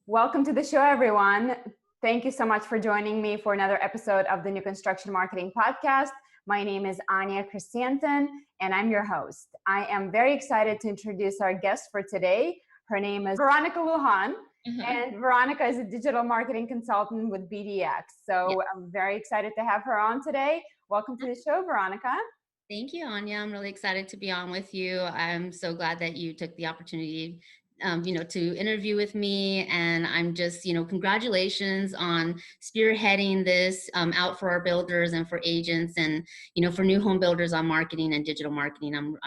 Welcome to the show, everyone. Thank you so much for joining me for another episode of the New Construction Marketing Podcast. My name is Anya Christiansen, and I'm your host. I am very excited to introduce our guest for today. Her name is Veronica Lujan, and Veronica is a digital marketing consultant with BDX. So I'm very excited to have her on today. Welcome to the show, Veronica. Thank you, Anya. I'm really excited to be on with you. I'm so glad that you took the opportunity, to interview with me. And I'm just, congratulations on spearheading this out for our builders and for agents and, for new home builders on marketing and digital marketing. I'm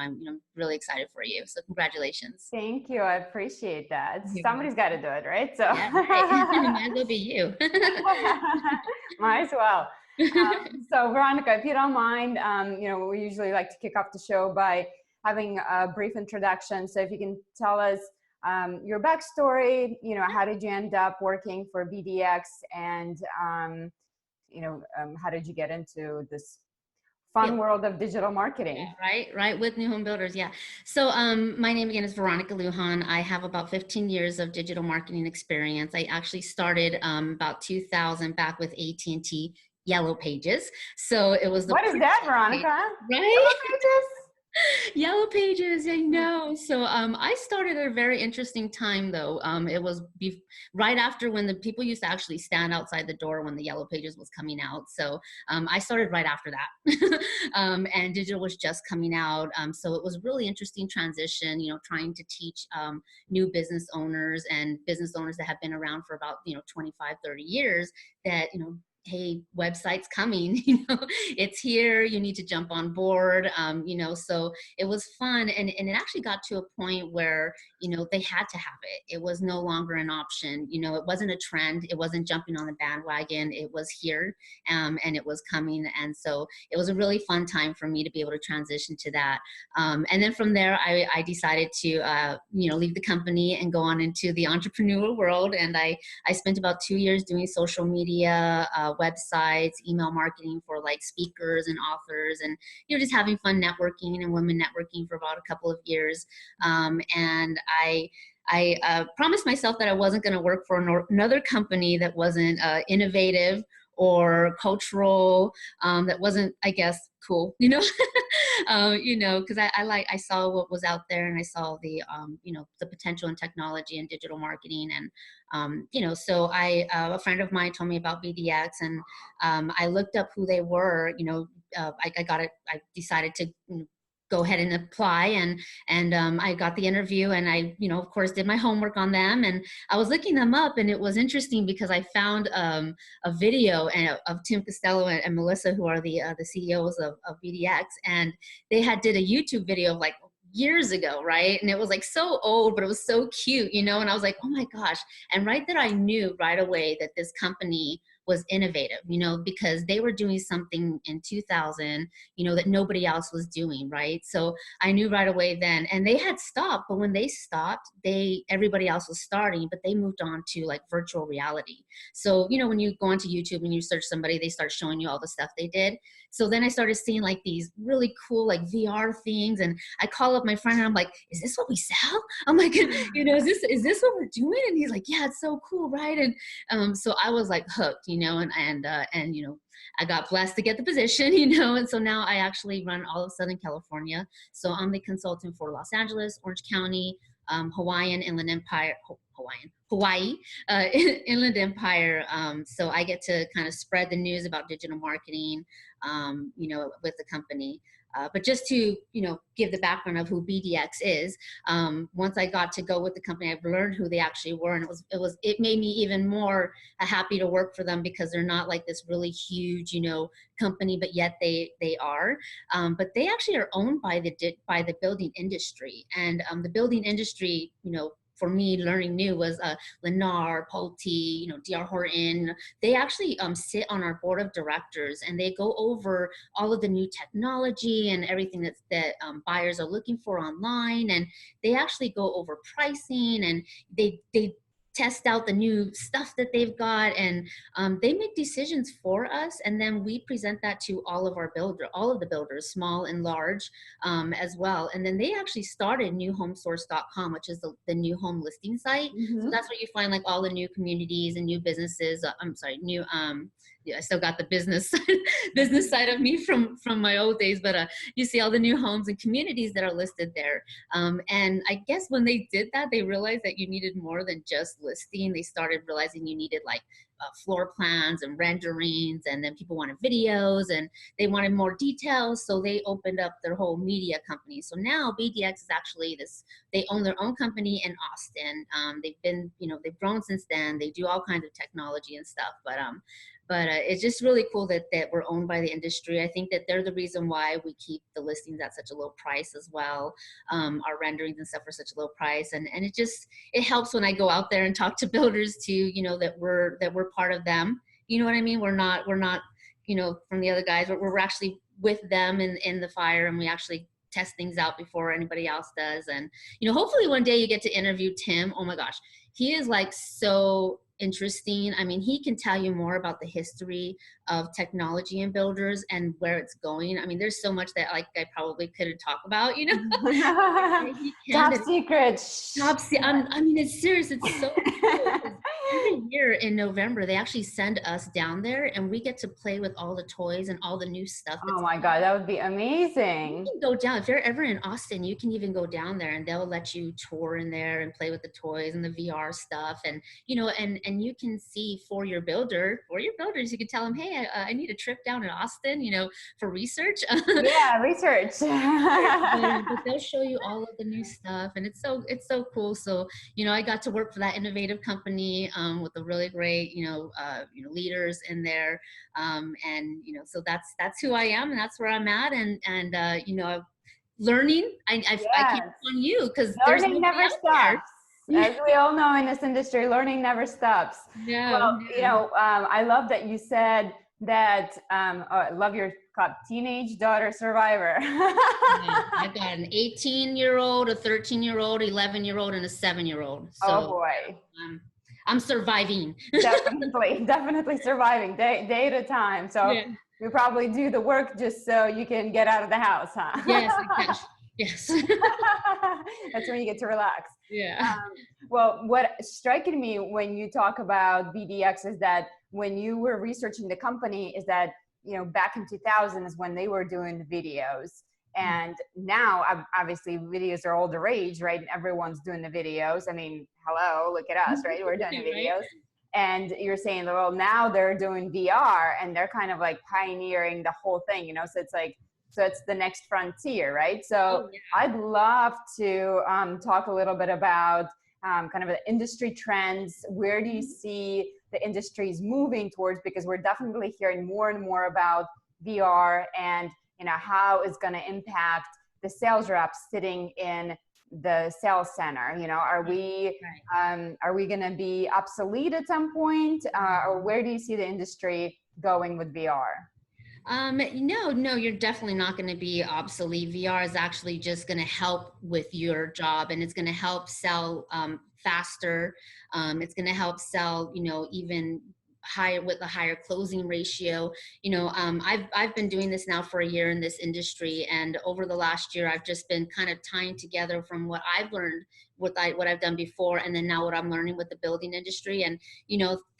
really excited for you. So congratulations. Thank you. I appreciate that. Somebody's got to do it, right? So yeah, right. Might as well be you. Might as well. So Veronica, if you don't mind, we usually like to kick off the show by having a brief introduction. So if you can tell us your backstory, how did you end up working for BDX, and how did you get into this fun world of digital marketing? Yeah, right. With new home builders. Yeah. So my name again is Veronica Lujan. I have about 15 years of digital marketing experience. I actually started about 2000 back with AT&T Yellow Pages. So it was what is that, Veronica? Right? Yellow Pages? Yellow Pages, I know. So I started at a very interesting time, though. It was right after when the people used to actually stand outside the door when the Yellow Pages was coming out. So I started right after that. And digital was just coming out. So it was really interesting transition, trying to teach new business owners and business owners that have been around for about, 25, 30 years that, hey, website's coming, it's here, you need to jump on board, so it was fun. And it actually got to a point where, they had to have it. It was no longer an option. It wasn't a trend. It wasn't jumping on the bandwagon. It was here, and it was coming. And so it was a really fun time for me to be able to transition to that. And then from there, I decided to, leave the company and go on into the entrepreneurial world. And I spent about 2 years doing social media, websites, email marketing for like speakers and authors, and just having fun networking and women networking for about a couple of years. And I promised myself that I wasn't going to work for another company that wasn't innovative or cultural, that wasn't, I guess, cool, because I saw what was out there, and I saw the the potential in technology and digital marketing. And so a friend of mine told me about BDX, and I looked up who they were. I decided to go ahead and apply, and I got the interview, and I of course did my homework on them, and I was looking them up, and it was interesting because I found a video of Tim Costello and Melissa, who are the CEOs of BDX, and they did a YouTube video of like years ago, right? And it was like so old, but it was so cute, and I was like, oh my gosh. And right there, I knew right away that this company was innovative, because they were doing something in 2000, that nobody else was doing, right? So I knew right away then, and they had stopped, but when they stopped, everybody else was starting, but they moved on to like virtual reality. So, when you go onto YouTube and you search somebody, they start showing you all the stuff they did. So then I started seeing like these really cool, like VR things. And I call up my friend and I'm like, is this what we sell? I'm like, is this what we're doing? And he's like, yeah, it's so cool. Right. And so I was like hooked, and I got blessed to get the position, and so now I actually run all of Southern California. So I'm the consultant for Los Angeles, Orange County, Hawaii, Inland Empire, Inland Empire. So I get to kind of spread the news about digital marketing, with the company. But just to, give the background of who BDX is, once I got to go with the company, I've learned who they actually were. And it made me even more happy to work for them, because they're not like this really huge, company, but yet they are. But they actually are owned by the building industry. And the building industry, for me, learning new was Lennar, Pulte, DR Horton. They actually sit on our board of directors, and they go over all of the new technology and everything that buyers are looking for online. And they actually go over pricing, and they test out the new stuff that they've got, and they make decisions for us, and then we present that to all of the builders, small and large, as well. And then they actually started newhomesource.com, which is the new home listing site. So that's where you find like all the new communities and new businesses. Yeah, I still got the business side of me from my old days, but you see all the new homes and communities that are listed there. And I guess when they did that, they realized that you needed more than just listing. They started realizing you needed like floor plans and renderings, and then people wanted videos and they wanted more details. So they opened up their whole media company. So now BDX is actually they own their own company in Austin. They've grown since then. They do all kinds of technology and stuff, but it's just really cool that we're owned by the industry. I think that they're the reason why we keep the listings at such a low price as well. Our renderings and stuff are such a low price, and it helps when I go out there and talk to builders too. That we're part of them. You know what I mean? We're not from the other guys. We're actually with them in the fire, and we actually test things out before anybody else does. And hopefully one day you get to interview Tim. Oh my gosh, he is like so interesting. I mean, he can tell you more about the history of technology and builders and where it's going. I mean, there's so much that like I probably couldn't talk about, Top secret. I mean, it's serious. It's so cool. Every year in November, they actually send us down there and we get to play with all the toys and all the new stuff. Oh my God, that would be amazing. You can go down. If you're ever in Austin, you can even go down there and they'll let you tour in there and play with the toys and the VR stuff. And, and you can see for your builders, you can tell them, hey, I need a trip down in Austin, for research. Yeah, research. But they'll show you all of the new stuff, and it's so cool. So, I got to work for that innovative company with the really great, leaders in there. And, so that's who I am, and that's where I'm at. And learning, I keep on you because learning never stops. As we all know in this industry, learning never stops. Yeah. Well, I love that you said that, I love your teenage daughter survivor. I've got an 18-year-old, a 13-year-old, 11-year-old, and a 7-year-old. So, oh boy. I'm surviving. definitely surviving day at a time. So you probably do the work just so you can get out of the house, huh? Yes, exactly. Yes. That's when you get to relax. Yeah. Well, what striking me when you talk about BDX is that when you were researching the company is that, back in 2000 is when they were doing the videos. And now obviously videos are all the rage, right? And everyone's doing the videos. I mean, hello, look at us, right? We're doing the videos. And you're saying, well, now they're doing VR and they're kind of like pioneering the whole thing, so it's the next frontier, right? So I'd love to talk a little bit about kind of the industry trends. Where do you see the industries moving towards? Because we're definitely hearing more and more about VR and how it's going to impact the sales reps sitting in the sales center. Are we going to be obsolete at some point, or where do you see the industry going with VR? No, you're definitely not going to be obsolete. VR is actually just going to help with your job, and it's going to help sell faster. It's going to help sell, even higher with a higher closing ratio. I've been doing this now for a year in this industry, and over the last year, I've just been kind of tying together from what I've learned, what I've done before, and then now what I'm learning with the building industry. And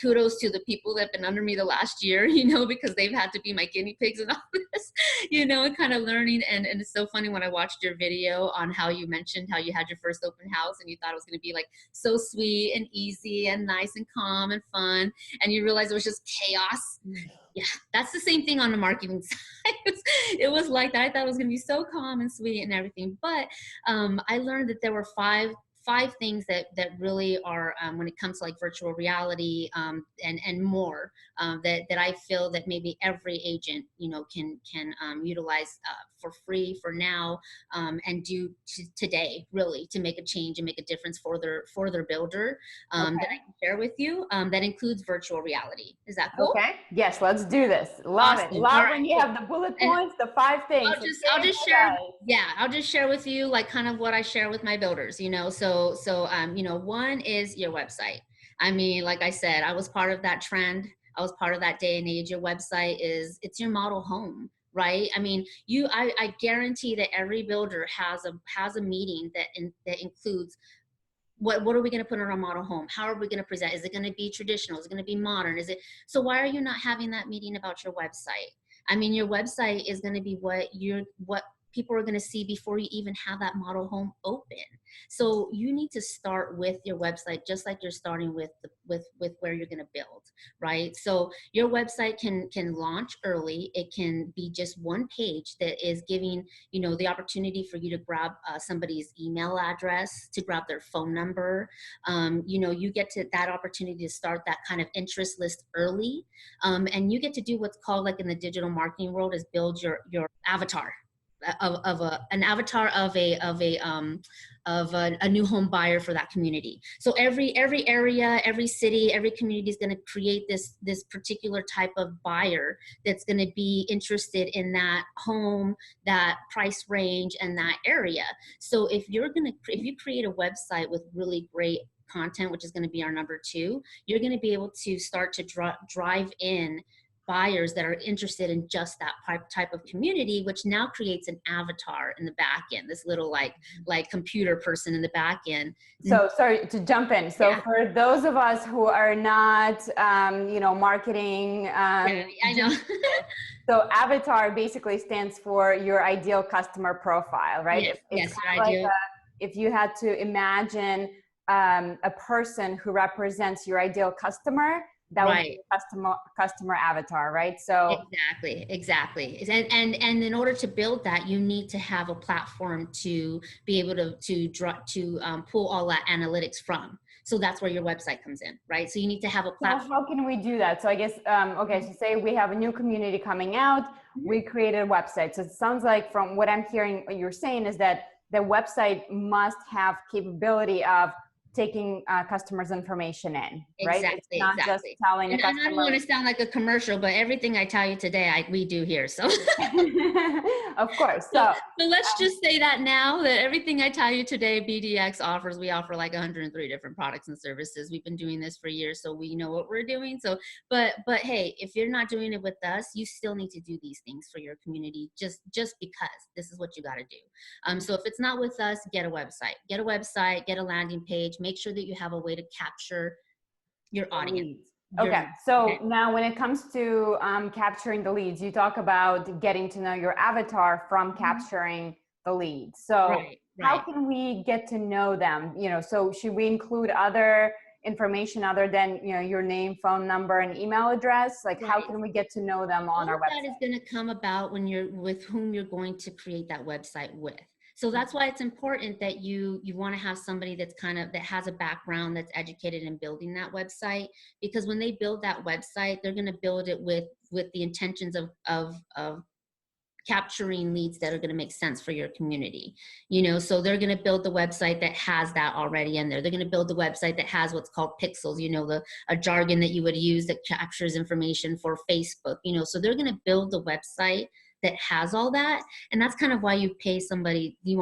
kudos to the people that have been under me the last year, because they've had to be my guinea pigs and all this, and kind of learning. And it's so funny when I watched your video on how you mentioned how you had your first open house and you thought it was going to be like so sweet and easy and nice and calm and fun, and you realize it was just chaos. Yeah, that's the same thing on the marketing side. It was like that. I thought it was going to be so calm and sweet and everything, but I learned that there were five things that really are when it comes to like virtual reality and more that I feel that maybe every agent can utilize for free for now and do today really to make a change and make a difference for their builder that I can share with you. That includes virtual reality. Is that cool? Okay. Yes, let's do this. Love awesome. it. Love when you have the bullet points, the 5 things. I'll just share. Yeah, I'll just share with you like kind of what I share with my builders. So one is your website. I mean, like I said, I was part of that trend. I was part of that day and age. Your website it's your model home, right? I mean, I guarantee that every builder has a meeting that includes what are we going to put in our model home? How are we going to present? Is it going to be traditional? Is it going to be modern? So why are you not having that meeting about your website? I mean, your website is going to be what people are going to see before you even have that model home open. So you need to start with your website, just like you're starting with where you're going to build, right? So your website can launch early. It can be just one page that is giving, the opportunity for you to grab somebody's email address, to grab their phone number. You get to that opportunity to start that kind of interest list early. And you get to do what's called, like in the digital marketing world, is build your avatar an avatar of a new home buyer for that community. So every area, every city, every community is going to create this particular type of buyer that's going to be interested in that home, that price range, and that area. So if you create a website with really great content, which is going to be our number 2, you're going to be able to start to drive in buyers that are interested in just that type of community, which now creates an avatar in the back end, this little like computer person in the back end. So sorry to jump in. So yeah. For those of us who are not, marketing, yeah, I know. So avatar basically stands for your ideal customer profile, right? Yes, it's your ideal. If you had to imagine a person who represents your ideal customer, that would be a customer avatar, right? So exactly. And in order to build that, you need to have a platform to be able to pull all that analytics from. So that's where your website comes in, right? So you need to have a platform. So how can we do that? So I guess, okay, so say we have a new community coming out, we created a website. So it sounds like from what I'm hearing, what you're saying is that the website must have capability of taking customers' information in, right? Exactly, it's not just telling and a customer. I don't want to sound like a commercial, but everything I tell you today, we do here. So, of course. So let's just say that now that everything I tell you today, BDX offers. We offer like 103 different products and services. We've been doing this for years, so we know what we're doing. So, but hey, if you're not doing it with us, you still need to do these things for your community, just because this is what you got to do. So if it's not with us, get a website, get a landing page. Make sure that you have a way to capture your audience. Okay. So now when it comes to capturing the leads, you talk about getting to know your avatar from capturing the leads. So how can we get to know them? So should we include other information other than, your name, phone number, and email address? Like how can we get to know them on our website? That is going to come about when you're with whom you're going to create that website with. So that's why it's important that you want to have somebody that has a background, that's educated in building that website, because when they build that website, they're going to build it with the intentions of capturing leads that are going to make sense for your community. So they're going to build the website that has that already in there. They're going to build the website that has what's called pixels, a jargon that you would use that captures information for Facebook, so they're going to build the website that has all that. And that's kind of why you want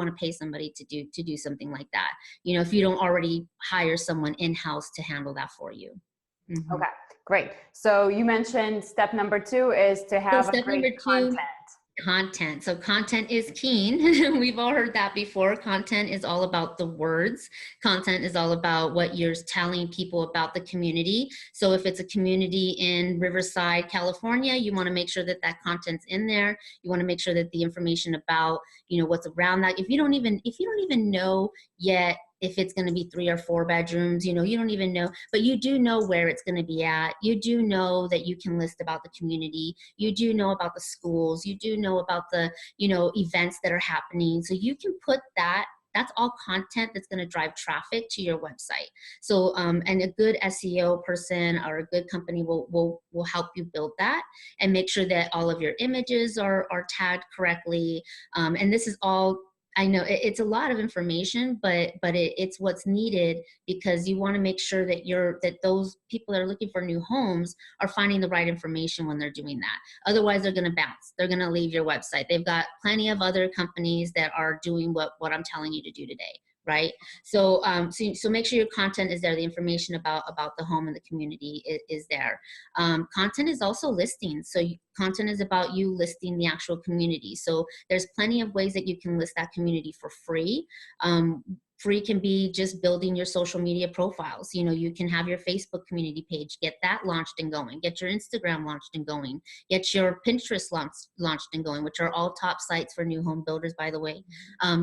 to pay somebody to do something like that. If you don't already hire someone in-house to handle that for you. Mm-hmm. Okay, great. So you mentioned step number 2 is to have a great content. So content is keen. We've all heard that before. Content is all about the words. Content is all about what you're telling people about the community. So if it's a community in Riverside, California, you want to make sure that that content's in there. You want to make sure that the information about, what's around that. If you don't even know yet if it's going to be 3 or 4 bedrooms, you don't even know, but you do know where it's going to be at. You do know that you can list about the community. You do know about the schools. You do know about the, events that are happening. So you can put that. That's all content that's going to drive traffic to your website. So, and a good SEO person or a good company will help you build that and make sure that all of your images are tagged correctly. And this is all, I know it's a lot of information, but it's what's needed, because you want to make sure that those people that are looking for new homes are finding the right information when they're doing that. Otherwise, they're going to bounce. They're going to leave your website. They've got plenty of other companies that are doing what I'm telling you to do today, right? So make sure your content is there. The information about the home and the community is there. Content is also listing. So content is about you listing the actual community. So there's plenty of ways that you can list that community for free. Free can be just building your social media profiles. You can have your Facebook community page, get that launched and going, get your Instagram launched and going, get your Pinterest launched and going, which are all top sites for new home builders, by the way.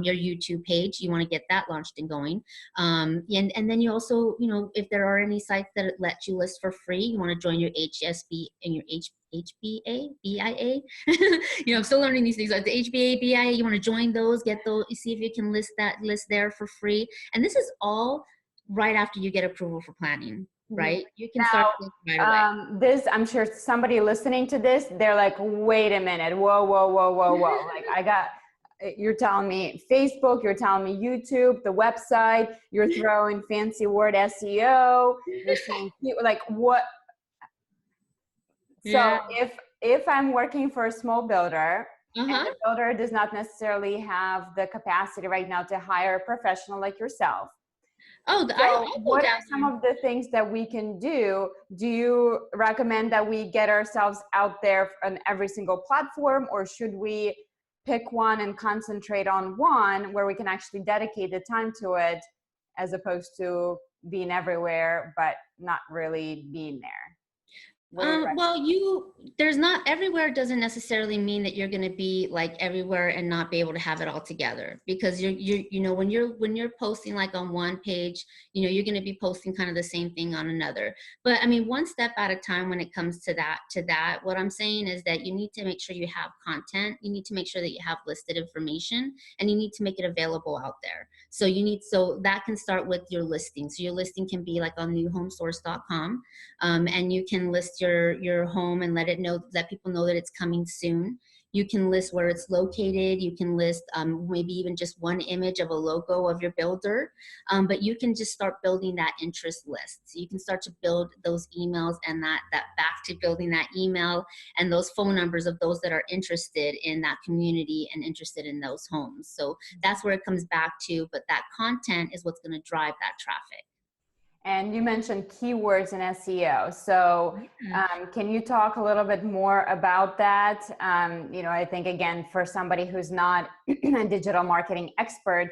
Your YouTube page, you want to get that launched and going. And then you also, if there are any sites that let you list for free, you want to join your HSB and your HBA, BIA. I'm still learning these things. Like the HBA, BIA, you want to join those, get those, see if you can list there for free. And this is all right after you get approval for planning, right? You can start right away. I'm sure somebody listening to this, they're like, wait a minute, whoa. Like you're telling me Facebook, you're telling me YouTube, the website, you're throwing fancy word SEO, you're saying like what? So if I'm working for a small builder and the builder does not necessarily have the capacity right now to hire a professional like yourself. What are some of the things that we can do? Do you recommend that we get ourselves out there on every single platform, or should we pick one and concentrate on one where we can actually dedicate the time to it as opposed to being everywhere but not really being there? There's not everywhere doesn't necessarily mean that you're going to be like everywhere and not be able to have it all together, because when you're posting like on one page, you're going to be posting kind of the same thing on another. But I mean, one step at a time when it comes to that, what I'm saying is that you need to make sure you have content. You need to make sure that you have listed information, and you need to make it available out there. So that can start with your listing. So your listing can be like on newhomesource.com, and you can list your home and let people know that it's coming soon. You can list where it's located. You can list maybe even just one image of a logo of your builder, but you can just start building that interest list. So you can start to build those emails and that back to building that email and those phone numbers of those that are interested in that community and interested in those homes. So that's where it comes back to, but that content is what's going to drive that traffic. And you mentioned keywords in SEO. So can you talk a little bit more about that? I think, again, for somebody who's not a digital marketing expert,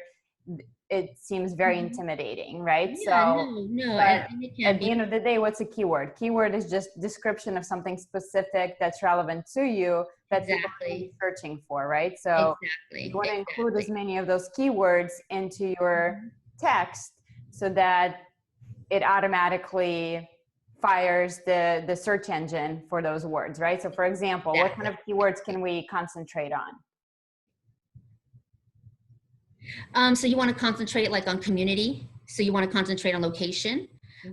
it seems very intimidating, right? At the end of the day, what's a keyword? Keyword is just description of something specific that's relevant to you that people can be searching for, right? So you want to include as many of those keywords into your text so that it automatically fires the search engine for those words, right? So for example, what kind of keywords can we concentrate on? So you want to concentrate like on community. So you want to concentrate on location.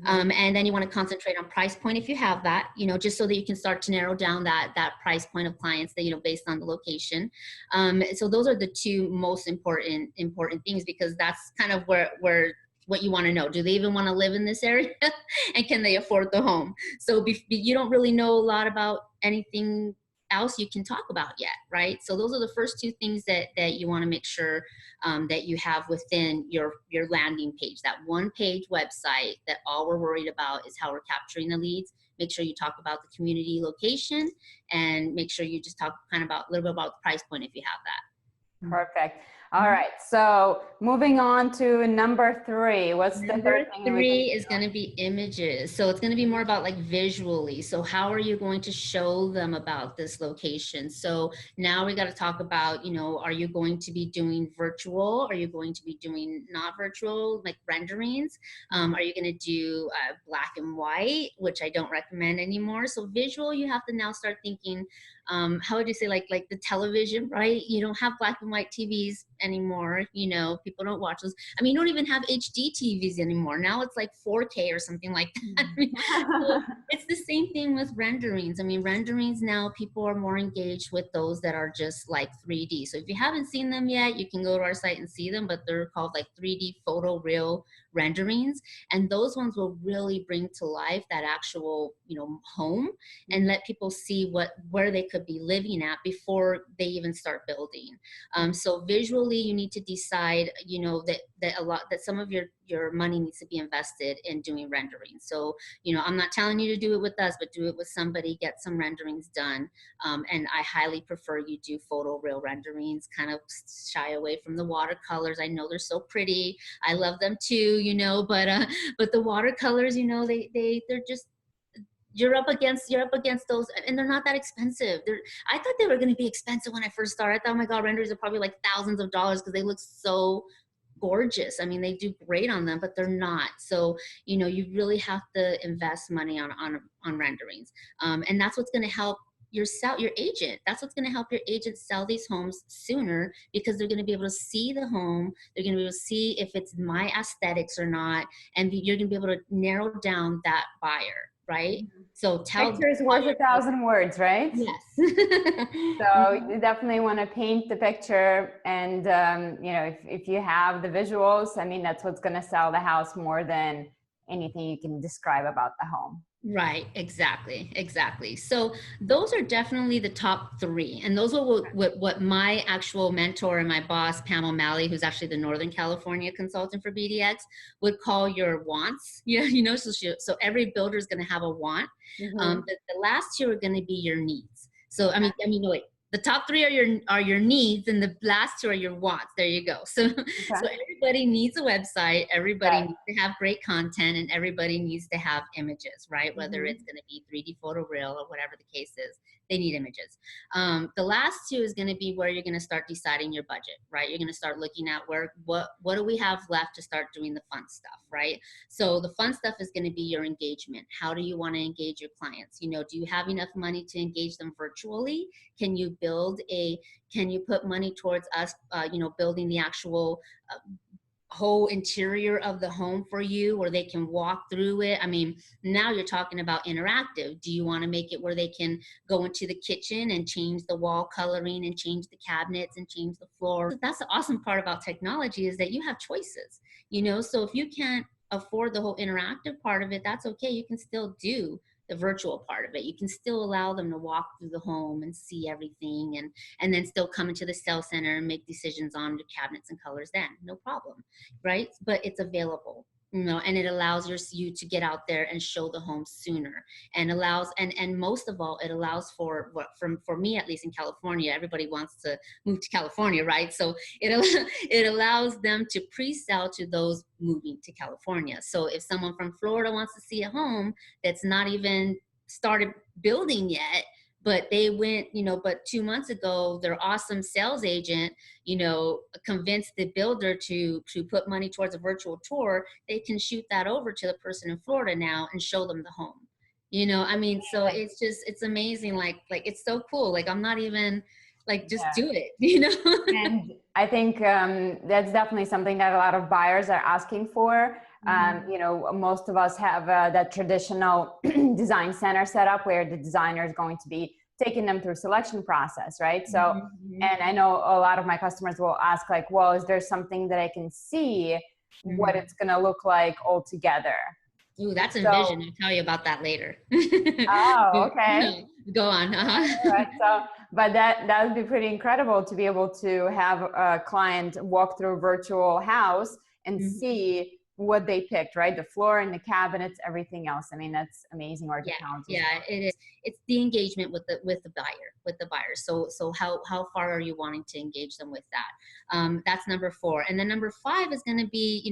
And then you want to concentrate on price point if you have that, just so that you can start to narrow down that price point of clients that, based on the location. So those are the two most important things, because that's kind of where what you want to know. Do they even want to live in this area? And can they afford the home? So you don't really know a lot about anything else you can talk about yet, right? So those are the first two things that you want to make sure that you have within your landing page. That one page website, that all we're worried about is how we're capturing the leads. Make sure you talk about the community location, and make sure you just talk kind of about a little bit about the price point if you have that. Perfect. All right. So moving on to number 3. What's the third thing? Number 3 is going to be images. So it's going to be more about like visually. So how are you going to show them about this location? So now we got to talk about, are you going to be doing virtual? Are you going to be doing not virtual, like renderings? Are you going to do black and white, which I don't recommend anymore? So visual, you have to now start thinking, how would you say, like the television, right? You don't have black and white TVs anymore. People don't watch those. I mean, you don't even have HD TVs anymore. Now it's like 4K or something like that. So it's the same thing with renderings. I mean, renderings now, people are more engaged with those that are just like 3D. So if you haven't seen them yet, you can go to our site and see them, but they're called like 3D photo real renderings, and those ones will really bring to life that actual, home, and let people see where they could be living at before they even start building. So visually, you need to decide, that some of your money needs to be invested in doing rendering. So, I'm not telling you to do it with us, but do it with somebody, get some renderings done. And I highly prefer you do photoreal renderings, kind of shy away from the watercolors. I know they're so pretty. I love them too, but the watercolors, they're just, you're up against those, and they're not that expensive. I thought they were going to be expensive when I first started. I thought, oh my God, renders are probably like thousands of dollars because they look so gorgeous. I mean, they do great on them, but they're not. So, you really have to invest money on renderings. And that's what's going to help your agent. That's what's going to help your agent sell these homes sooner, because they're going to be able to see the home. They're going to be able to see if it's my aesthetics or not. And you're going to be able to narrow down that buyer. Right? So pictures worth 1,000 words, right? Yes. So you definitely want to paint the picture, and if you have the visuals, I mean, that's what's going to sell the house more than anything you can describe about the home. Right. Exactly. So those are definitely the top three. And those are what my actual mentor and my boss, Pam O'Malley, who's actually the Northern California consultant for BDX, would call your wants. Yeah. So every builder is going to have a want. The last two are going to be your needs. So, wait. The top three are your needs, and the last two are your wants. There you go. So everybody needs a website. Everybody needs to have great content, and everybody needs to have images, right? Whether it's going to be 3D photoreal or whatever the case is, they need images. The last two is going to be where you're going to start deciding your budget, right? You're going to start looking at what do we have left to start doing the fun stuff, right? So the fun stuff is going to be your engagement. How do you want to engage your clients? Do you have enough money to engage them virtually? Can you put money towards us, building the actual whole interior of the home for you, where they can walk through it? I mean, now you're talking about interactive. Do you want to make it where they can go into the kitchen and change the wall coloring and change the cabinets and change the floor? That's the awesome part about technology, is that you have choices, so if you can't afford the whole interactive part of it, that's okay. You can still do the virtual part of it. You can still allow them to walk through the home and see everything, and then still come into the sales center and make decisions on the cabinets and colors then, no problem, right? But it's available, and it allows you to get out there and show the home sooner, and and most of all, it allows for me, at least in California, everybody wants to move to California, right? So it allows them to pre-sell to those moving to California. So if someone from Florida wants to see a home that's not even started building yet, but they went, but 2 months ago, their awesome sales agent, convinced the builder to put money towards a virtual tour, they can shoot that over to the person in Florida now and show them the home. So it's amazing. Like it's so cool. Like, I'm not even just do it, And I think that's definitely something that a lot of buyers are asking for. Most of us have that traditional design center set up where the designer is going to be taking them through selection process, right? So, and I know a lot of my customers will ask well, is there something that I can see what it's going to look like all together? Ooh, that's Envision. I'll tell you about that later. Oh, okay. Go on. All right, so, but that would be pretty incredible to be able to have a client walk through a virtual house and see what they picked, right? The floor and the cabinets, everything else. I mean, that's amazing art technology. Yeah, it is. It's the engagement with the buyer. So how far are you wanting to engage them with that? That's number 4. And then number 5 is going to be,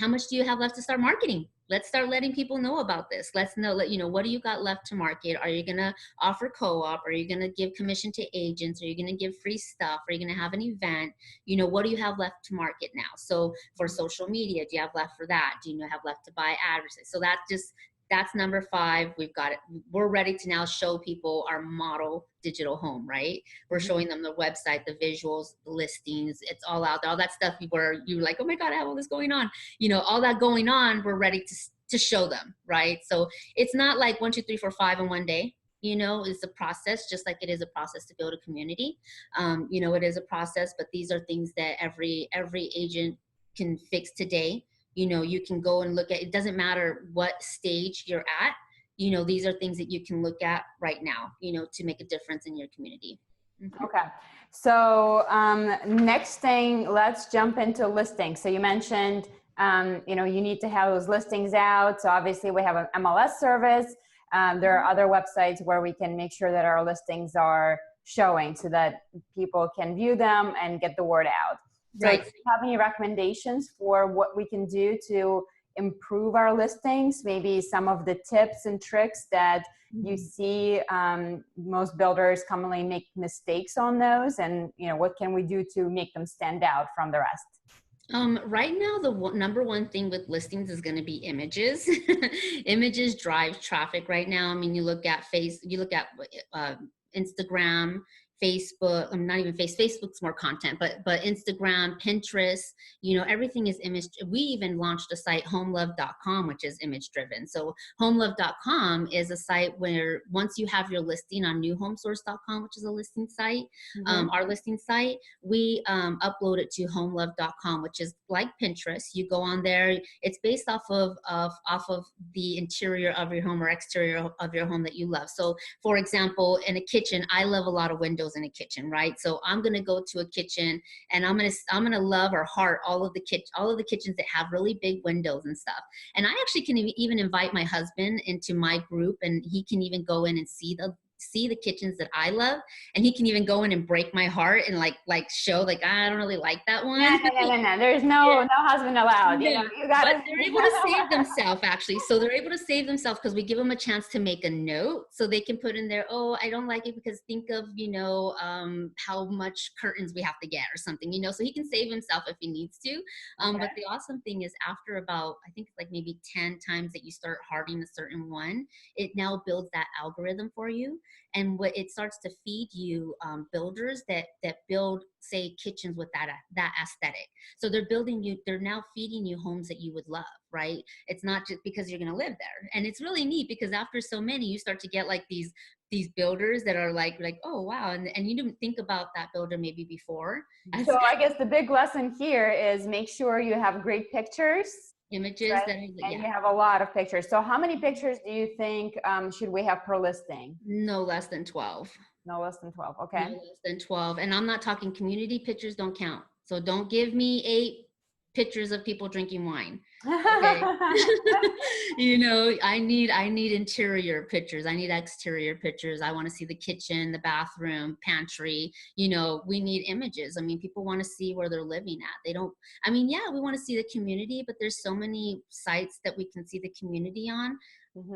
how much do you have left to start marketing? Let's start letting people know about this. Let's know, what do you got left to market? Are you going to offer co-op? Are you going to give commission to agents? Are you going to give free stuff? Are you going to have an event? What do you have left to market now? So for social media, do you have left for that? Do you have left to buy advertisements? So that's number 5. We've got it. We're ready to now show people our model digital home, right? We're showing them the website, the visuals, the listings. It's all out there. All that stuff where you're like, oh my God, I have all this going on. All that going on, we're ready to show them, right? So it's not like 1, 2, 3, 4, 5 in one day. It's a process, just like it is a process to build a community. It is a process, but these are things that every agent can fix today. you can go and look at, it doesn't matter what stage you're at, these are things that you can look at right now, to make a difference in your community. Mm-hmm. Okay. So next thing, let's jump into listings. So you mentioned, you need to have those listings out. So obviously we have an MLS service. There are other websites where we can make sure that our listings are showing so that people can view them and get the word out. So Right. do you have any recommendations for what we can do to improve our listings? Maybe some of the tips and tricks that you see most builders commonly make mistakes on those, and what can we do to make them stand out from the rest? Right now, the number one thing with listings is going to be images. Images drive traffic right now. I mean, you look at Instagram, Facebook. Not even Facebook's more content, but Instagram, Pinterest. Everything is image. We even launched a site, homelove.com, which is image driven. So homelove.com is a site where once you have your listing on newhomesource.com, which is a listing site, our listing site, we upload it to homelove.com, which is like Pinterest. You go on there. It's based off of the interior of your home or exterior of your home that you love. So, for example, in a kitchen, I love a lot of windows in a kitchen, right? So I'm gonna go to a kitchen and I'm gonna love or heart all of the kitchens that have really big windows and stuff. And I actually can even invite my husband into my group, and he can even go in and see the kitchens that I love, and he can even go in and break my heart and like show I don't really like that one. No. There's no husband allowed. Yeah. You gotta. But they're able to save themselves actually. So they're able to save themselves because we give them a chance to make a note, so they can put in there, oh, I don't like it because think of how much curtains we have to get or something. So he can save himself if he needs to. Okay. But the awesome thing is, after about, I think like maybe 10 times that you start hearting a certain one, it now builds that algorithm for you. And what it starts to feed you builders that build, say, kitchens with that aesthetic. So they're now feeding you homes that you would love, right? It's not just because you're going to live there. And it's really neat because after so many, you start to get like these builders that are like, oh, wow. And you didn't think about that builder maybe before. So I guess the big lesson here is make sure you have great pictures. Images, right? and you have a lot of pictures. So how many pictures do you think should we have per listing? No less than 12. No less than 12. Okay. No less than 12. And I'm not talking community pictures, don't count. So don't give me 8 pictures of people drinking wine. Okay. I need interior pictures. I need exterior pictures. I want to see the kitchen, the bathroom, pantry. We need images. I mean, people want to see where they're living at. We want to see the community, but there's so many sites that we can see the community on.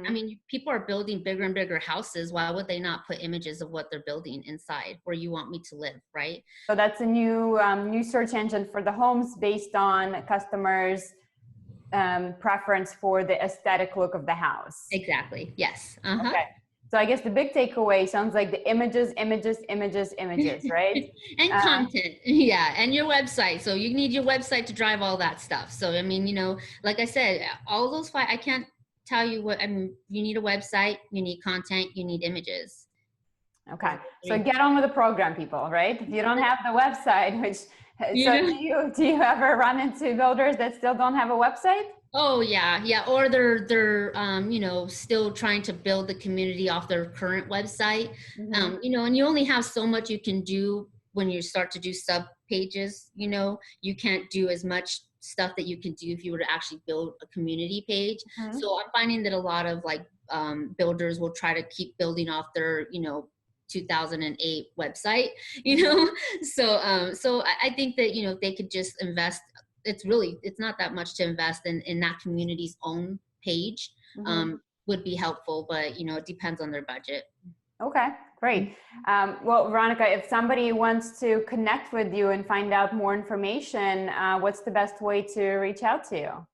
I mean, people are building bigger and bigger houses. Why would they not put images of what they're building inside where you want me to live, right? So that's a new search engine for the homes based on customers' preference for the aesthetic look of the house. Exactly. Yes. Okay. So I guess the big takeaway sounds like the images, right? And content. Yeah. And your website. So you need your website to drive all that stuff. So, I mean, like I said, all those 5, I can't tell you what, you need a website, you need content, you need images. Okay. So get on with the program, people, right? If you don't have the website, do you ever run into builders that still don't have a website? Oh yeah. Or they're still trying to build the community off their current website. And you only have so much you can do when you start to do sub pages. You can't do as much stuff that you can do if you were to actually build a community page. So I'm finding that a lot of builders will try to keep building off their 2008 website, so I think that they could just invest. It's not that much to invest in that community's own page. Would be helpful, but it depends on their budget. Okay, great. Well, Veronica, if somebody wants to connect with you and find out more information, what's the best way to reach out to you?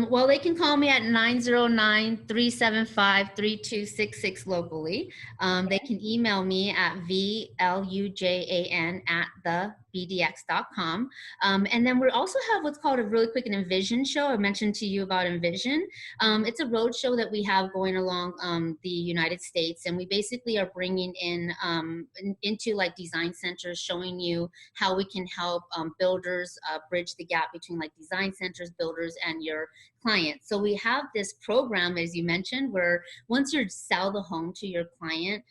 Well, they can call me at 909-375-3266 locally. They can email me at VLUJAN bdx.com. And then we also have what's called a really quick an Envision show. I mentioned to you about Envision. It's a road show that we have going along the United States, and we basically are bringing into like design centers, showing you how we can help builders bridge the gap between like design centers, builders, and your clients. So we have this program, as you mentioned, where once you sell the home to your client,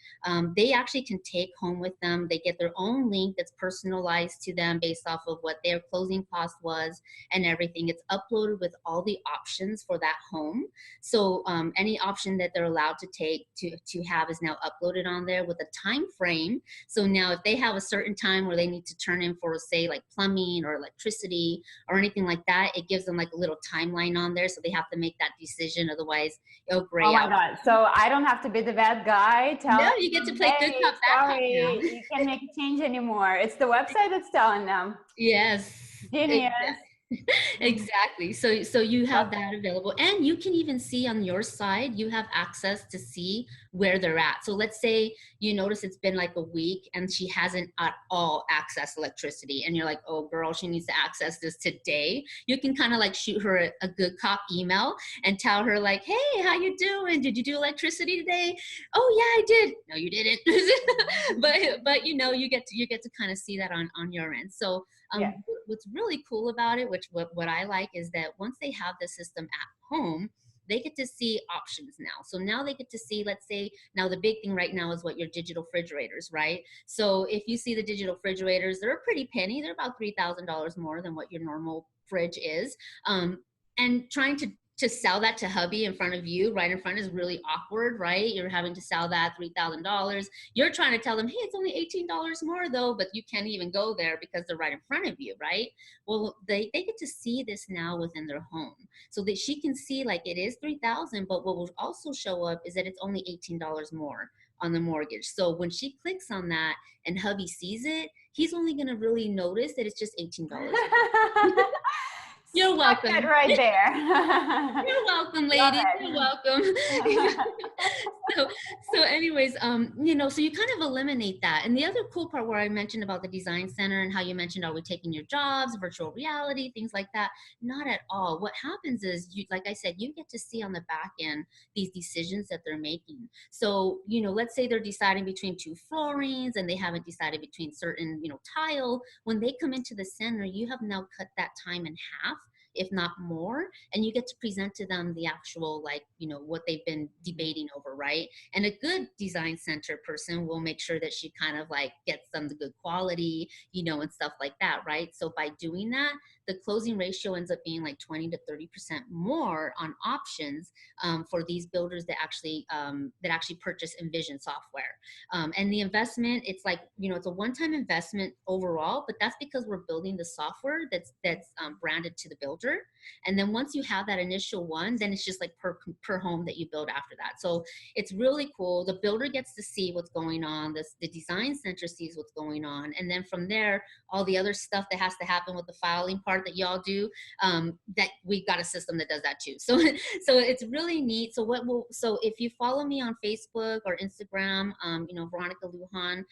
they actually can take home with them. They get their own link that's personalized to them based off of what their closing cost was and everything. It's uploaded with all the options for that home. So any option that they're allowed to take to have is now uploaded on there with a time frame. So now if they have a certain time where they need to turn in for, say, like plumbing or electricity or anything like that, it gives them like a little timeline on there. So they have to make that decision. Otherwise, it'll gray out. Oh my God. So I don't have to be the bad guy. No, you get to play good cop, bad cop now. You can't make a change anymore. It's the website that's telling them. Yes. Genius. Exactly. So you have that available, and you can even see on your side, you have access to see where they're at. So let's say you notice it's been like a week and she hasn't at all accessed electricity, and you're like, oh girl, she needs to access this today. You can kind of like shoot her a good cop email and tell her like, hey, how you doing? Did you do electricity today? Oh yeah, I did. No, you didn't. but you know, you get to kind of see that on your end. So what's really cool about it, which what I like, is that once they have the system at home, they get to see options now. So now they get to see, let's say, now the big thing right now is what your digital refrigerators, right? So if you see the digital refrigerators, they're a pretty penny. They're about $3,000 more than what your normal fridge is. And trying to sell that to hubby in front of you, right in front, is really awkward, right? You're having to sell that $3,000. You're trying to tell them, hey, it's only $18 more though, but you can't even go there because they're right in front of you, right? Well, they get to see this now within their home, so that she can see like it is $3,000, but what will also show up is that it's only $18 more on the mortgage. So when she clicks on that and hubby sees it, he's only going to really notice that it's just $18. You're welcome. That right there. You're welcome, lady. You're welcome. So anyways, you know, so you kind of eliminate that. And the other cool part where I mentioned about the design center and how you mentioned, are we taking your jobs, virtual reality, things like that? Not at all. What happens is, you, like I said, you get to see on the back end these decisions that they're making. So, you know, let's say they're deciding between two floorings and they haven't decided between certain, you know, tile. When they come into the center, you have now cut that time in half, if not more, and you get to present to them the actual, like, you know, what they've been debating over, right? And a good design center person will make sure that she kind of like gets them the good quality, you know, and stuff like that, right? So by doing that, the closing ratio ends up being like 20 to 30% more on options for these builders that actually purchase Envision software. And the investment, it's like, you know, it's a one-time investment overall, but that's because we're building the software that's branded to the builder. And then once you have that initial one, then it's just like per home that you build after that. So it's really cool. The builder gets to see what's going on. The design center sees what's going on. And then from there, all the other stuff that has to happen with the filing part that y'all do, that we've got a system that does that too. So it's really neat. So if you follow me on Facebook or Instagram, you know, Veronica Lujan,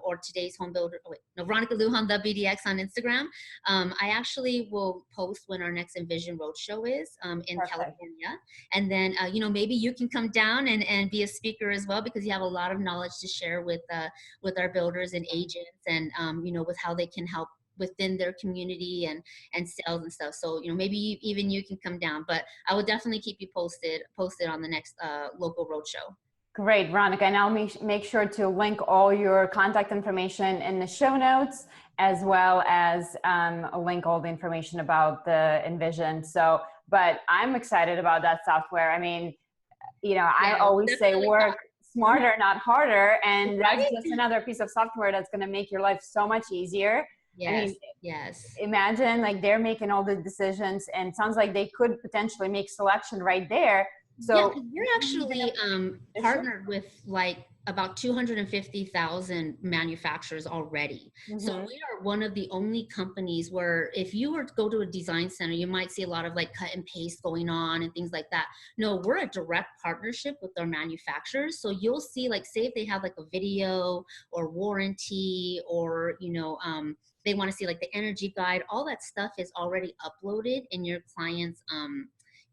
or today's home builder, Veronica Lujan, the BDX on Instagram. I actually will post when our next Envision Roadshow is in California. And then, you know, maybe you can come down and be a speaker as well, because you have a lot of knowledge to share with our builders and agents, and, you know, with how they can help within their community and sales and stuff. So, you know, maybe even you can come down, but I will definitely keep you posted on the next local roadshow. Great, Veronica. And I'll make sure to link all your contact information in the show notes, as well as link all the information about the Envision. So, but I'm excited about that software. I mean, you know, I always say work smarter, not harder. And that's just another piece of software that's going to make your life so much easier. Yes. I mean, yes. Imagine like they're making all the decisions, and it sounds like they could potentially make selection right there. Yeah, So 'cause we're actually sure. partnered with like about 250,000 manufacturers already. So Mm-hmm. we are one of the only companies where if you were to go to a design center, you might see a lot of like cut and paste going on and things like that. No, we're a direct partnership with our manufacturers. So you'll see like, say if they have like a video or warranty or, they want to see like the energy guide, all that stuff is already uploaded in your client's,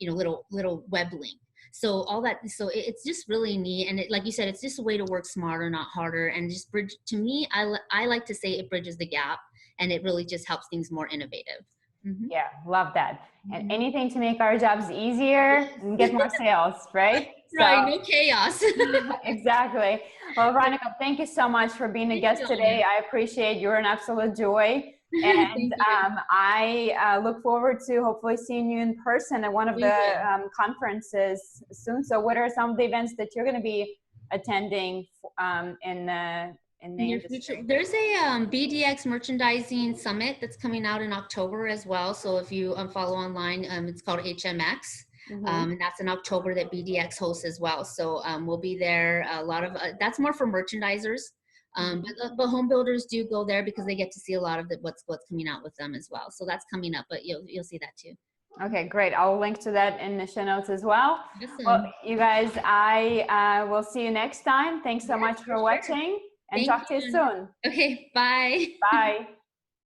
little web link. So all that, so it's just really neat. And like you said, it's just a way to work smarter, not harder, and just bridge. To me, I like to say it bridges the gap, and it really just helps things more innovative. Mm-hmm. Yeah, love that. And Mm-hmm. anything to make our jobs easier Yes. and get more sales, right? Right, So no chaos. exactly. Well, Veronica, thank you so much for being a Thank guest you, today. Anya. I appreciate you're an absolute joy. And Thank you. I look forward to hopefully seeing you in person at one of We the will. conferences soon. So what are some of the events that you're going to be attending in the Near future, industry? there's a BDX merchandising summit that's coming out in October as well. So if you follow online, it's called HMX. Mm-hmm. And that's in October that BDX hosts as well. So we'll be there. A lot of that's more for merchandisers, Mm-hmm. but home builders do go there because they get to see a lot of what's coming out with them as well. So that's coming up, but you'll see that too. Okay, great. I'll link to that in the show notes as well. Well, Awesome. you guys, I will see you next time. Thanks so Yes, much for for sure. watching and Thank talk to you you. soon. Okay, bye. Bye.